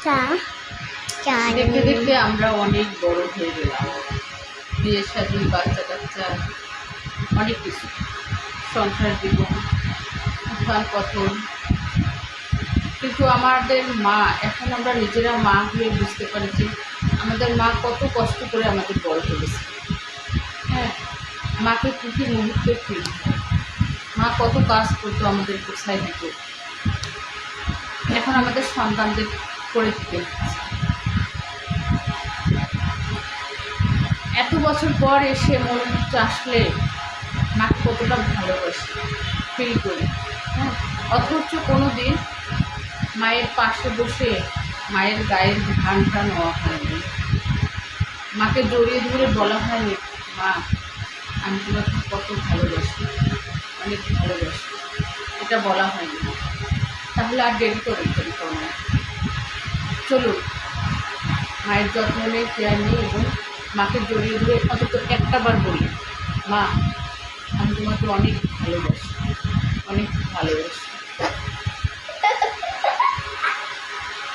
চা চা দেখতে দেখতে আমরা অনেক বড় হয়ে গেলাম। বিয়ে শাদী, বাচ্চা কাচ্চা, অনেক কিছু, সংসার জীবন, উত্থান পতন। কিন্তু আমাদের মা, এখন আমরা নিজেরা মা হয়ে বুঝতে পারি যে আমাদের মা কত কষ্ট করে আমাদের বড় করেছে। হ্যাঁ, মাকে প্রতি মুহূর্তে ফিরি, মা কত কাজ করতো, আমাদের কোথায় দিত, এখন আমাদের সন্তানদের করে দিতে হচ্ছে। এত বছর পর এসে মনে হচ্ছে আসলে মাকে কতটা ভালোবাসি, ফিল করি। হ্যাঁ, অথচ কোনো দিন মায়ের পাশে বসে মায়ের গায়ের ঘ্রাণটা নেওয়া হয়নি, মাকে জড়িয়ে ধরে বলা হয়নি, মা আমি তোমাকে কত ভালোবাসি, অনেক ভালোবাসি, এটা বলা হয়নি। তাহলে আর দেরি করে না, চলুন মায়ের যত্ন নেই, কেয়ার নেই, এবং মাকে জড়িয়ে ধরে অন্তত একটাবার বলি, মা আমি তোমাকে অনেক ভালোবাসি, অনেক ভালো।